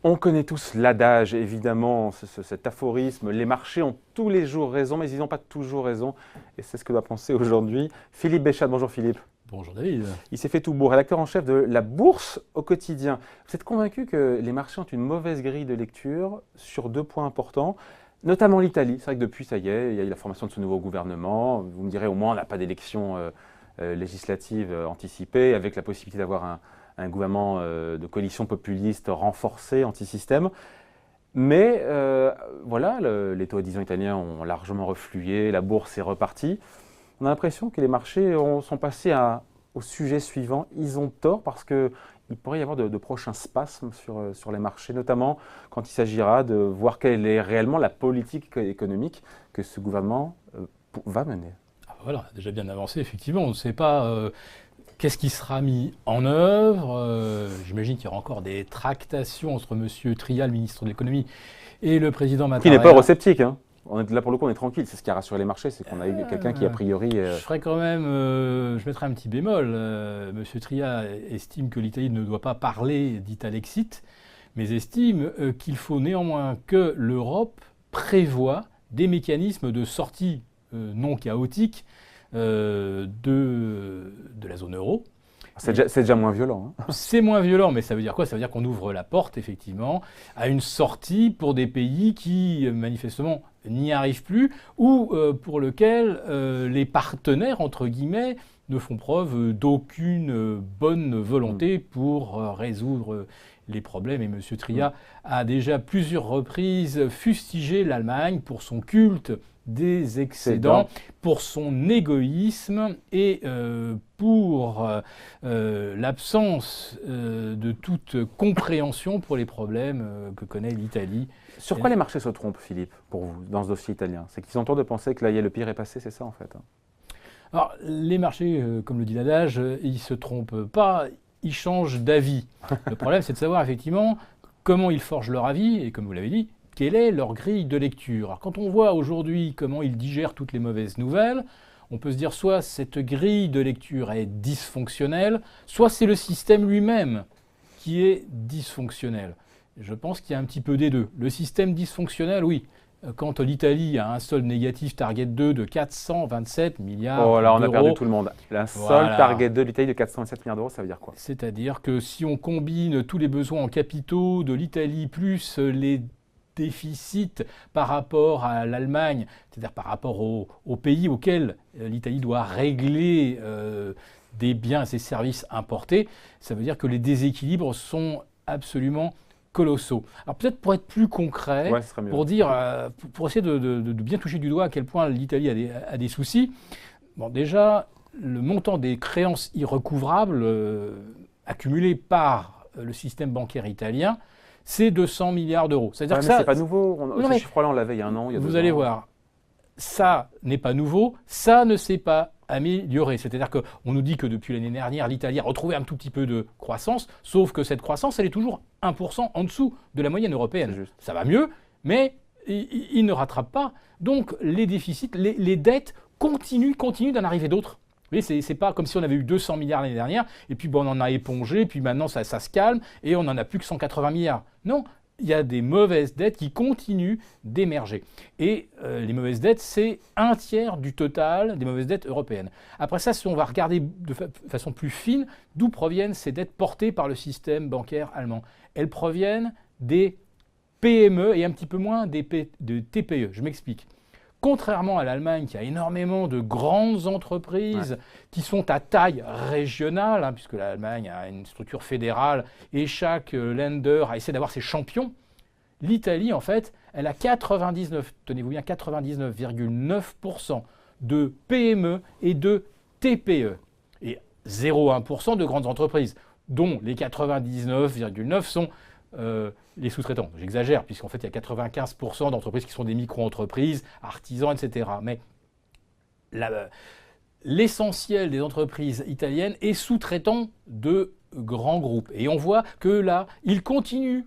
On connaît tous l'adage, évidemment, cet aphorisme. Les marchés ont tous les jours raison, mais ils n'ont pas toujours raison. Et c'est ce que doit penser aujourd'hui Philippe Béchat. Bonjour Philippe. Bonjour David. Il s'est fait tout beau, rédacteur en chef de La Bourse au quotidien. Vous êtes convaincu que les marchés ont une mauvaise grille de lecture sur deux points importants, notamment l'Italie. C'est vrai que depuis, ça y est, il y a eu la formation de ce nouveau gouvernement. Vous me direz, au moins, on n'a pas d'élection législative anticipée, avec la possibilité d'avoir un gouvernement de coalition populiste renforcé, anti-système. Mais voilà, les taux à 10 ans italiens ont largement reflué, la bourse est repartie. On a l'impression que les marchés sont passés au sujet suivant. Ils ont tort parce qu'il pourrait y avoir de prochains spasmes sur les marchés, notamment quand il s'agira de voir quelle est réellement la politique économique que ce gouvernement va mener. Voilà, déjà bien avancé, effectivement. On ne sait pas qu'est-ce qui sera mis en œuvre. J'imagine qu'il y aura encore des tractations entre M. Tria, le ministre de l'économie, et le président Mattarella. Qui n'est pas eurosceptique, hein. Là, pour le coup, on est tranquille. C'est ce qui a rassuré les marchés, c'est qu'on a eu quelqu'un qui, a priori... Je ferai quand même... je mettrai un petit bémol. M. Tria estime que l'Italie ne doit pas parler d'Italexit, mais estime qu'il faut néanmoins que l'Europe prévoie des mécanismes de sortie non chaotiques de la zone euro. C'est déjà moins violent. Hein. C'est moins violent, mais ça veut dire quoi? Ça veut dire qu'on ouvre la porte, effectivement, à une sortie pour des pays qui, manifestement, n'y arrivent plus ou pour lesquels les partenaires, entre guillemets, ne font preuve d'aucune bonne volonté pour résoudre les problèmes. Et M. Tria a déjà plusieurs reprises fustigé l'Allemagne pour son culte des excédents, pour son égoïsme et pour l'absence de toute compréhension pour les problèmes que connaît l'Italie. Sur quoi les marchés se trompent, Philippe, pour vous, dans ce dossier italien? C'est qu'ils ont tort de penser que là, le pire est passé, c'est ça en fait? Alors, les marchés, comme le dit l'adage, ils ne se trompent pas, ils changent d'avis. Le problème, c'est de savoir effectivement comment ils forgent leur avis, et comme vous l'avez dit, quelle est leur grille de lecture. Alors, quand on voit aujourd'hui comment ils digèrent toutes les mauvaises nouvelles, on peut se dire soit cette grille de lecture est dysfonctionnelle, soit c'est le système lui-même qui est dysfonctionnel. Je pense qu'il y a un petit peu des deux. Le système dysfonctionnel, oui. Quand l'Italie a un solde négatif Target 2 de 427 milliards d'euros... Oh là, on a perdu tout le monde. Un solde Target 2 de l'Italie de 427 milliards d'euros, ça veut dire quoi? C'est-à-dire que si on combine tous les besoins en capitaux de l'Italie plus les déficits par rapport à l'Allemagne, c'est-à-dire par rapport aux pays auxquels l'Italie doit régler des biens et ses services importés, ça veut dire que les déséquilibres sont absolument colossaux. Alors peut-être pour être plus concret, pour dire, pour essayer de bien toucher du doigt à quel point l'Italie a des soucis. Bon, déjà, le montant des créances irrecouvrables accumulées par le système bancaire italien, c'est 200 milliards d'euros. C'est-à-dire que ça, c'est pas nouveau. Ce chiffre-là, on l'avait il y a un an, il y a 2 ans. Vous allez voir, ça n'est pas nouveau, ça ne s'est pas amélioré. C'est-à-dire qu'on nous dit que depuis l'année dernière, l'Italie a retrouvé un tout petit peu de croissance, sauf que cette croissance, elle est toujours 1% en dessous de la moyenne européenne. Ça va mieux, mais il ne rattrape pas. Donc les déficits, les dettes continuent d'en arriver d'autres. Vous voyez, c'est pas comme si on avait eu 200 milliards l'année dernière, et puis bon, on en a épongé, puis maintenant ça se calme, et on n'en a plus que 180 milliards. Non, il y a des mauvaises dettes qui continuent d'émerger. Et les mauvaises dettes, c'est un tiers du total des mauvaises dettes européennes. Après ça, si on va regarder de façon plus fine, d'où proviennent ces dettes portées par le système bancaire allemand? Elles proviennent des PME et un petit peu moins de TPE. Je m'explique. Contrairement à l'Allemagne, qui a énormément de grandes entreprises qui sont à taille régionale, hein, puisque l'Allemagne a une structure fédérale et chaque Länder a essayé d'avoir ses champions, l'Italie, en fait, elle a 99,9% de PME et de TPE. Et 0,1% de grandes entreprises, dont les 99,9% sont les sous-traitants. J'exagère, puisqu'en fait, il y a 95% d'entreprises qui sont des micro-entreprises, artisans, etc. Mais l'essentiel des entreprises italiennes est sous-traitant de grands groupes. Et on voit que là, il continue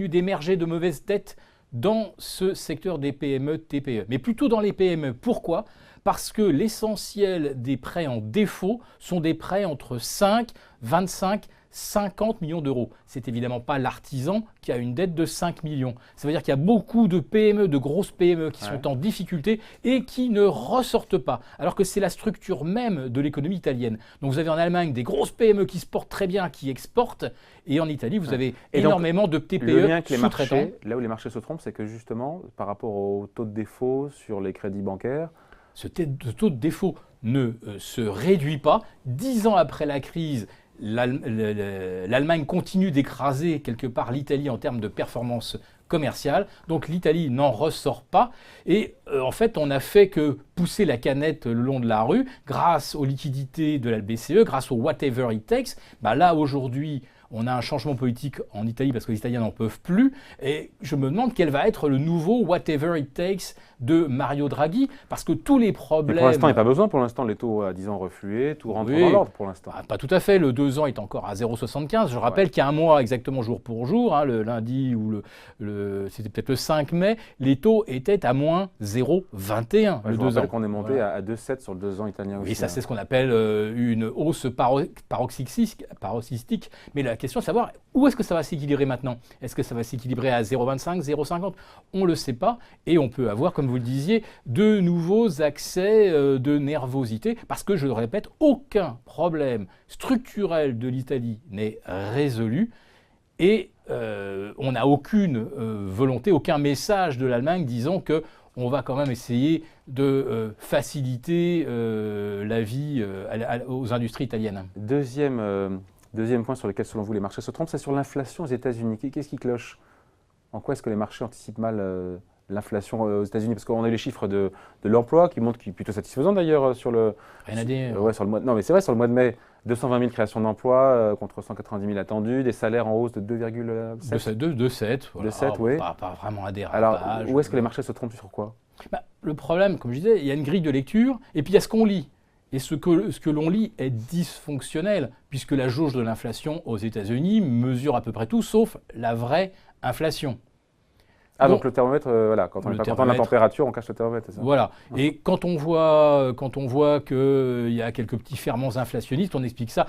d'émerger de mauvaises dettes dans ce secteur des PME, TPE. Mais plutôt dans les PME. Pourquoi ? parce que l'essentiel des prêts en défaut sont des prêts entre 5, 25, 50 millions d'euros. C'est évidemment pas l'artisan qui a une dette de 5 millions. Ça veut dire qu'il y a beaucoup de PME, de grosses PME qui sont en difficulté et qui ne ressortent pas, alors que c'est la structure même de l'économie italienne. Donc vous avez en Allemagne des grosses PME qui se portent très bien, qui exportent, et en Italie vous avez énormément de TPE le lien avec les sous-traitants. marchés, là où les marchés se trompent, c'est que justement, par rapport au taux de défaut sur les crédits bancaires, ce taux de défaut ne se réduit pas. 10 ans après la crise, l'Allemagne continue d'écraser quelque part l'Italie en termes de performance commerciale. Donc l'Italie n'en ressort pas. Et en fait, on n'a fait que pousser la canette le long de la rue grâce aux liquidités de la BCE, grâce au whatever it takes. Là, aujourd'hui, on a un changement politique en Italie parce que les Italiens n'en peuvent plus. Et je me demande quel va être le nouveau whatever it takes de Mario Draghi, parce que tous les problèmes... Mais pour l'instant, il n'y a pas besoin. Pour l'instant, les taux à 10 ans reflués, tout rentre dans l'ordre pour l'instant. Pas tout à fait. Le 2 ans est encore à 0,75. Je rappelle qu'il y a un mois, exactement jour pour jour, le lundi ou c'était peut-être le 5 mai, les taux étaient à moins 0,21. Je vous rappelle qu'on est monté à 2,7 sur le 2 ans italien aussi. Oui, ça c'est ce qu'on appelle une hausse paroxystique. Mais la question est de savoir où est-ce que ça va s'équilibrer maintenant. Est-ce que ça va s'équilibrer à 0,25, 0,50 ? On ne le sait pas. Et on peut avoir, comme vous le disiez, de nouveaux accès de nervosité. Parce que, je le répète, aucun problème structurel de l'Italie n'est résolu. Et on n'a aucune volonté, aucun message de l'Allemagne disant qu'on va quand même essayer de faciliter la vie aux industries italiennes. Deuxième point sur lequel, selon vous, les marchés se trompent, c'est sur l'inflation aux États-Unis. Qu'est-ce qui cloche ? En quoi est-ce que les marchés anticipent mal l'inflation aux États-Unis? Parce qu'on a eu les chiffres de l'emploi qui montrent, qui est plutôt satisfaisant d'ailleurs sur le... Rien à dire. Sur le mois, non, mais c'est vrai, sur le mois de mai, 220 000 créations d'emplois contre 190 000 attendus, des salaires en hausse de 2,7. 2,7. Voilà. 2,7, oui. Pas vraiment un dérapage. Alors, où est-ce que les marchés se trompent sur quoi? Le problème, comme je disais, il y a une grille de lecture et puis il y a ce qu'on lit. Et ce que l'on lit est dysfonctionnel, puisque la jauge de l'inflation aux États-Unis mesure à peu près tout, sauf la vraie inflation. Donc le thermomètre, voilà, quand on n'a pas content de la température, on cache le thermomètre, c'est ça? Voilà. Et quand on voit qu'il y a quelques petits ferments inflationnistes, on explique ça.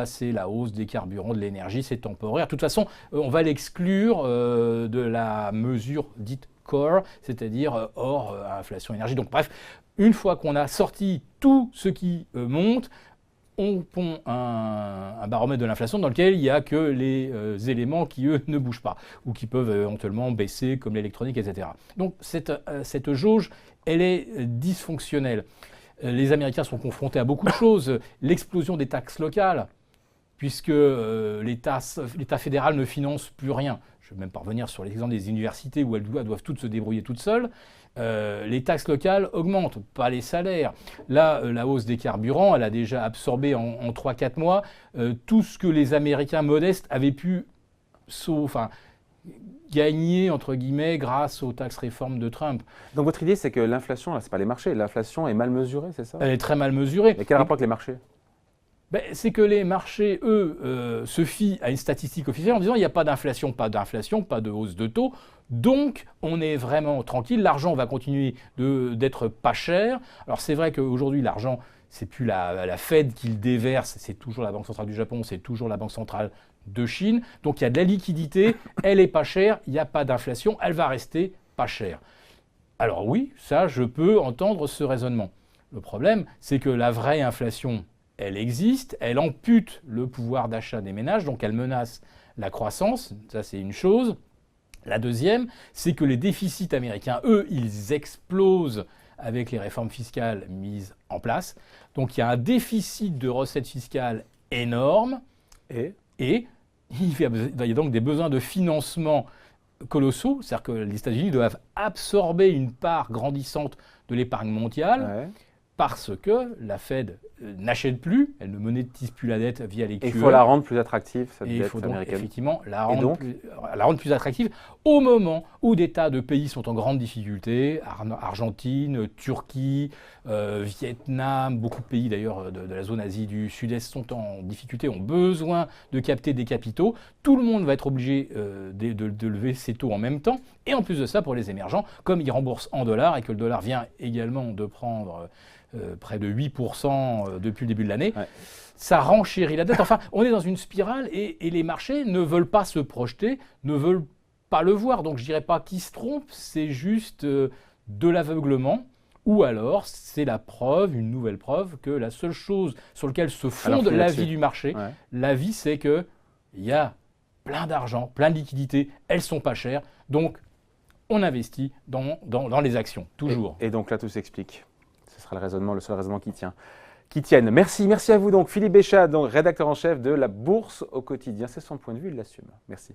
C'est la hausse des carburants, de l'énergie, c'est temporaire. De toute façon, on va l'exclure de la mesure dite core, c'est-à-dire hors inflation énergie. Donc bref, une fois qu'on a sorti tout ce qui monte, on pond un baromètre de l'inflation dans lequel il n'y a que les éléments qui, eux, ne bougent pas ou qui peuvent éventuellement baisser, comme l'électronique, etc. Donc cette jauge, elle est dysfonctionnelle. Les Américains sont confrontés à beaucoup de choses. L'explosion des taxes locales, puisque l'État fédéral ne finance plus rien. Je ne vais même pas revenir sur l'exemple des universités où elles doivent toutes se débrouiller toutes seules. Les taxes locales augmentent, pas les salaires. Là, la hausse des carburants, elle a déjà absorbé en 3-4 mois tout ce que les Américains modestes avaient pu gagner, entre guillemets, grâce aux taxes réformes de Trump. Donc votre idée, c'est que l'inflation, là, ce n'est pas les marchés, l'inflation est mal mesurée, c'est ça? Elle est très mal mesurée. Mais quel rapport avec les marchés? C'est que les marchés, eux, se fient à une statistique officielle en disant il n'y a pas d'inflation, pas de hausse de taux, donc on est vraiment tranquille, l'argent va continuer d'être pas cher. Alors c'est vrai qu'aujourd'hui l'argent, c'est plus la Fed qui le déverse, c'est toujours la Banque centrale du Japon, c'est toujours la Banque centrale de Chine, donc il y a de la liquidité, elle est pas chère, il n'y a pas d'inflation, elle va rester pas chère. Alors oui, ça je peux entendre ce raisonnement. Le problème, c'est que la vraie inflation, elle existe, elle ampute le pouvoir d'achat des ménages, donc elle menace la croissance, ça c'est une chose. La deuxième, c'est que les déficits américains, eux, ils explosent avec les réformes fiscales mises en place. Donc il y a un déficit de recettes fiscales énorme et il y a donc des besoins de financement colossaux, c'est-à-dire que les États-Unis doivent absorber une part grandissante de l'épargne mondiale. parce que la Fed n'achète plus, elle ne monétise plus la dette via les QE. Et il faut la rendre plus attractive, cette Et il dette faut donc américaine. effectivement la rendre plus attractive au moment où des tas de pays sont en grande difficulté, Argentine, Turquie, Vietnam, beaucoup de pays d'ailleurs de la zone Asie du Sud-Est sont en difficulté, ont besoin de capter des capitaux. Tout le monde va être obligé de lever ses taux en même temps. Et en plus de ça, pour les émergents, comme ils remboursent en dollars et que le dollar vient également de prendre près de 8% depuis le début de l'année, ça renchérit la dette. Enfin, on est dans une spirale et les marchés ne veulent pas se projeter, ne veulent pas le voir. Donc je ne dirais pas qu'ils se trompent, c'est juste de l'aveuglement. Ou alors, c'est la preuve, une nouvelle preuve, que la seule chose sur laquelle se fonde l'avis du marché, l'avis, c'est qu'il y a plein d'argent, plein de liquidités, elles ne sont pas chères. Donc, on investit dans les actions, toujours. Et donc là, tout s'explique. Ce sera le seul raisonnement qui tienne. Merci à vous donc. Philippe Béchat, donc rédacteur en chef de La Bourse au quotidien. C'est son point de vue, il l'assume. Merci.